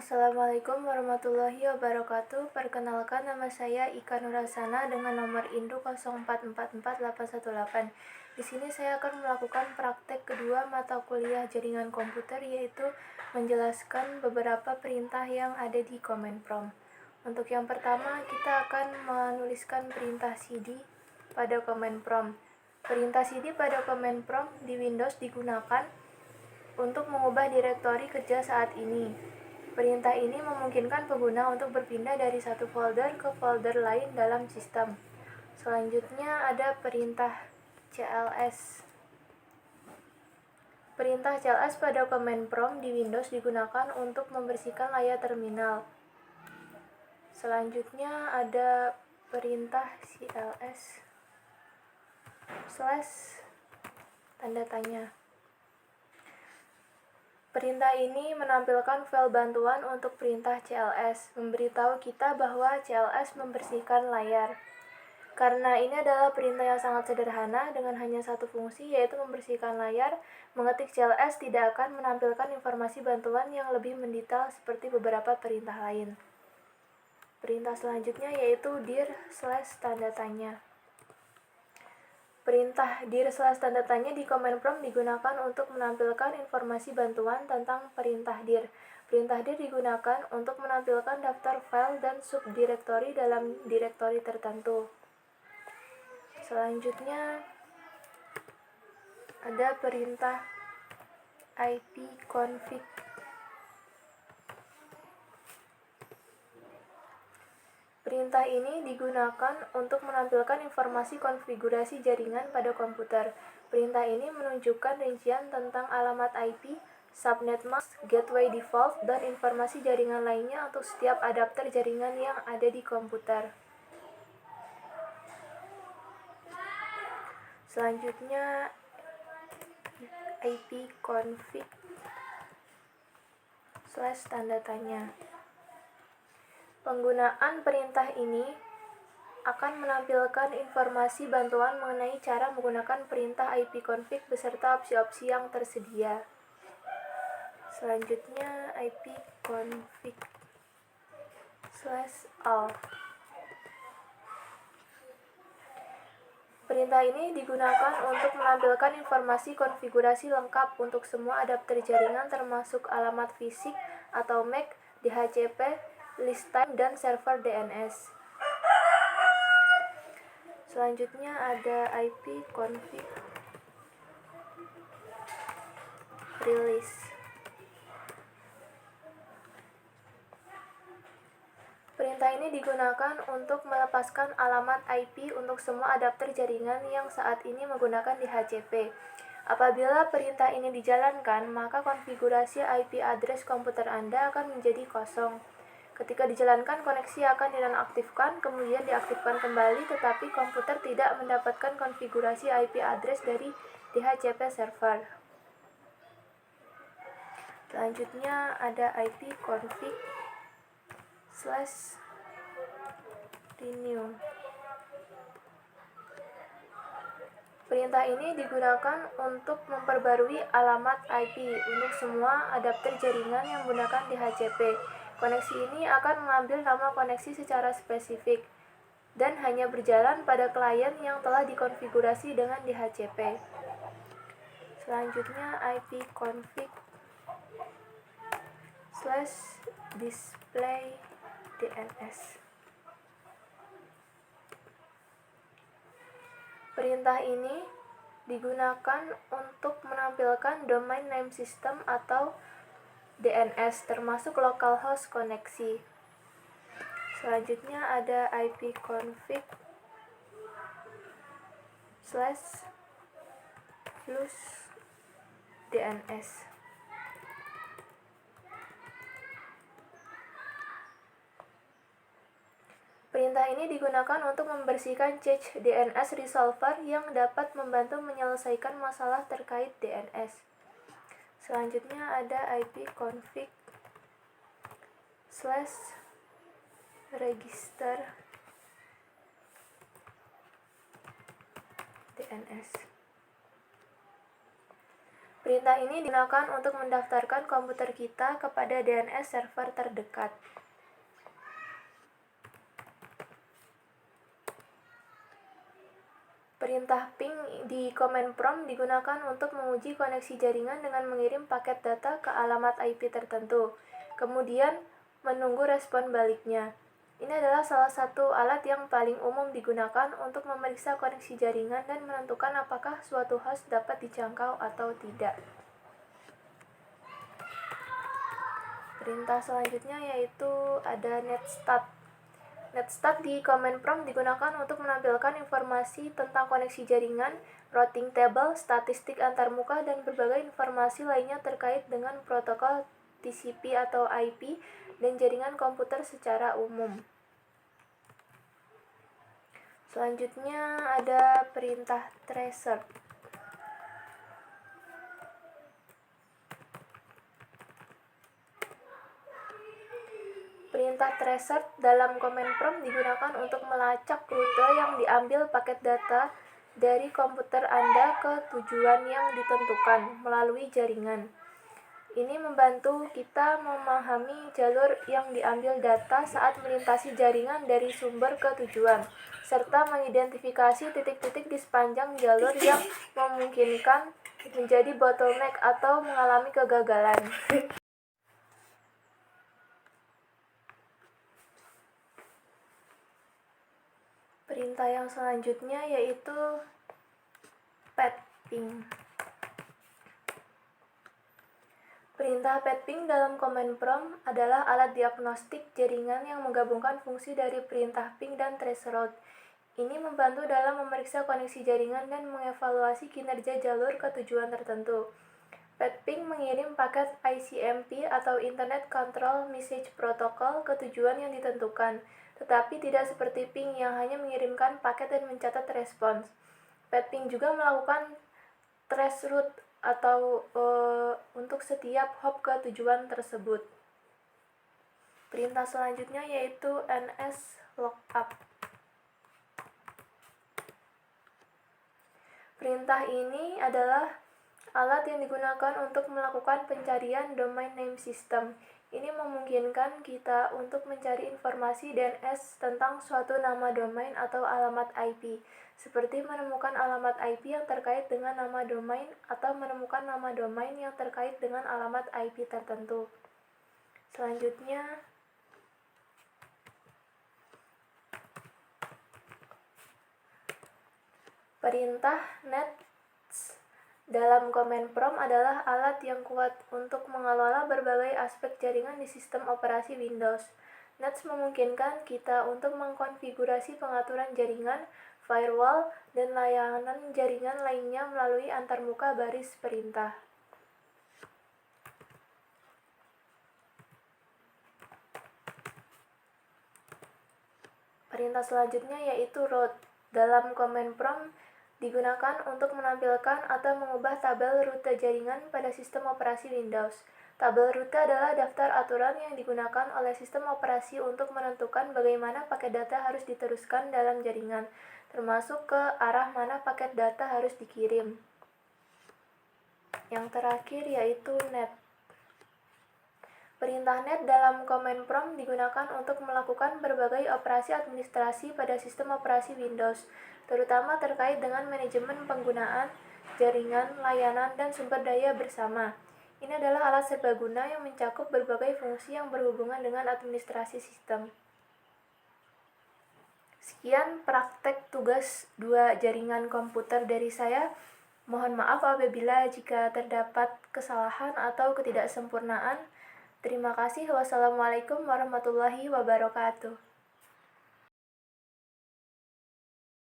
Assalamualaikum warahmatullahi wabarakatuh. Perkenalkan, nama saya Ika Nurasana dengan nomor induk 0444818. Di sini saya akan melakukan praktek kedua mata kuliah jaringan komputer, yaitu menjelaskan beberapa perintah yang ada di command prompt. Untuk yang pertama, kita akan menuliskan perintah cd pada command prompt. Perintah cd pada command prompt di Windows digunakan untuk mengubah direktori kerja saat ini. Perintah ini memungkinkan pengguna untuk berpindah dari satu folder ke folder lain dalam sistem. Selanjutnya ada perintah cls. Perintah cls pada command prompt di Windows digunakan untuk membersihkan layar terminal. Selanjutnya ada perintah cls / tanda tanya. Perintah ini menampilkan file bantuan untuk perintah cls, memberitahu kita bahwa cls membersihkan layar. Karena ini adalah perintah yang sangat sederhana dengan hanya satu fungsi, yaitu membersihkan layar, mengetik cls tidak akan menampilkan informasi bantuan yang lebih mendetail seperti beberapa perintah lain. Perintah selanjutnya yaitu dir / tanda tanya. Perintah dir / tanda tanya di command prompt digunakan untuk menampilkan informasi bantuan tentang perintah dir. Perintah dir digunakan untuk menampilkan daftar file dan subdirektori dalam direktori tertentu. Selanjutnya ada perintah ipconfig. Perintah ini digunakan untuk menampilkan informasi konfigurasi jaringan pada komputer. Perintah ini menunjukkan rincian tentang alamat IP, subnet mask, gateway default, dan informasi jaringan lainnya untuk setiap adapter jaringan yang ada di komputer. Selanjutnya ipconfig / tanda tanya. Penggunaan perintah ini akan menampilkan informasi bantuan mengenai cara menggunakan perintah ipconfig beserta opsi-opsi yang tersedia. Selanjutnya ipconfig /all. Perintah ini digunakan untuk menampilkan informasi konfigurasi lengkap untuk semua adapter jaringan termasuk alamat fisik atau MAC, DHCP, list time, dan server DNS. Selanjutnya ada ipconfig release. Perintah ini digunakan untuk melepaskan alamat IP untuk semua adapter jaringan yang saat ini menggunakan DHCP. Apabila perintah ini dijalankan, maka konfigurasi IP address komputer Anda akan menjadi kosong. Ketika dijalankan, koneksi akan dinonaktifkan, kemudian diaktifkan kembali, tetapi komputer tidak mendapatkan konfigurasi IP address dari DHCP server. Selanjutnya ada ipconfig /renew. Perintah ini digunakan untuk memperbarui alamat IP untuk semua adapter jaringan yang menggunakan DHCP. Koneksi ini akan mengambil nama koneksi secara spesifik dan hanya berjalan pada klien yang telah dikonfigurasi dengan DHCP. Selanjutnya ipconfig /display DNS. Perintah ini digunakan untuk menampilkan domain name system atau DNS termasuk localhost koneksi. Selanjutnya ada ipconfig /plus DNS. Perintah ini digunakan untuk membersihkan cache DNS resolver yang dapat membantu menyelesaikan masalah terkait DNS. Selanjutnya ada ipconfig /register DNS. Perintah ini digunakan untuk mendaftarkan komputer kita kepada DNS server terdekat. Perintah ping di command prompt digunakan untuk menguji koneksi jaringan dengan mengirim paket data ke alamat IP tertentu, kemudian menunggu respon baliknya. Ini adalah salah satu alat yang paling umum digunakan untuk memeriksa koneksi jaringan dan menentukan apakah suatu host dapat dijangkau atau tidak. Perintah selanjutnya yaitu ada netstat. Netstat di command prompt digunakan untuk menampilkan informasi tentang koneksi jaringan, routing table, statistik antarmuka, dan berbagai informasi lainnya terkait dengan protokol TCP atau IP dan jaringan komputer secara umum. Selanjutnya ada perintah tracer. Perintah tracer dalam command prompt digunakan untuk melacak rute yang diambil paket data dari komputer Anda ke tujuan yang ditentukan melalui jaringan. Ini membantu kita memahami jalur yang diambil data saat melintasi jaringan dari sumber ke tujuan, serta mengidentifikasi titik-titik di sepanjang jalur yang memungkinkan menjadi bottleneck atau mengalami kegagalan. Perintah yang selanjutnya yaitu petping. Perintah petping dalam command prompt adalah alat diagnostik jaringan yang menggabungkan fungsi dari perintah ping dan traceroute. Ini membantu dalam memeriksa koneksi jaringan dan mengevaluasi kinerja jalur ke tujuan tertentu. Petping mengirim paket ICMP atau Internet Control Message Protocol ke tujuan yang ditentukan, tetapi tidak seperti ping yang hanya mengirimkan paket dan mencatat respons. Petping juga melakukan traceroute atau untuk setiap hop ke tujuan tersebut. Perintah selanjutnya yaitu nslookup. Perintah ini adalah alat yang digunakan untuk melakukan pencarian domain name system. Ini memungkinkan kita untuk mencari informasi DNS tentang suatu nama domain atau alamat IP, seperti menemukan alamat IP yang terkait dengan nama domain atau menemukan nama domain yang terkait dengan alamat IP tertentu. Selanjutnya, perintah nets dalam command prompt adalah alat yang kuat untuk mengelola berbagai aspek jaringan di sistem operasi Windows. Nets memungkinkan kita untuk mengkonfigurasi pengaturan jaringan, firewall, dan layanan jaringan lainnya melalui antarmuka baris perintah. Perintah selanjutnya yaitu route. Dalam command prompt digunakan untuk menampilkan atau mengubah tabel rute jaringan pada sistem operasi Windows. Tabel rute adalah daftar aturan yang digunakan oleh sistem operasi untuk menentukan bagaimana paket data harus diteruskan dalam jaringan, termasuk ke arah mana paket data harus dikirim. Yang terakhir yaitu net. Perintah net dalam command prompt digunakan untuk melakukan berbagai operasi administrasi pada sistem operasi Windows, terutama terkait dengan manajemen penggunaan, jaringan, layanan, dan sumber daya bersama. Ini adalah alat serbaguna yang mencakup berbagai fungsi yang berhubungan dengan administrasi sistem. Sekian praktek tugas 2 jaringan komputer dari saya. Mohon maaf apabila jika terdapat kesalahan atau ketidaksempurnaan. Terima kasih. Wassalamualaikum warahmatullahi wabarakatuh.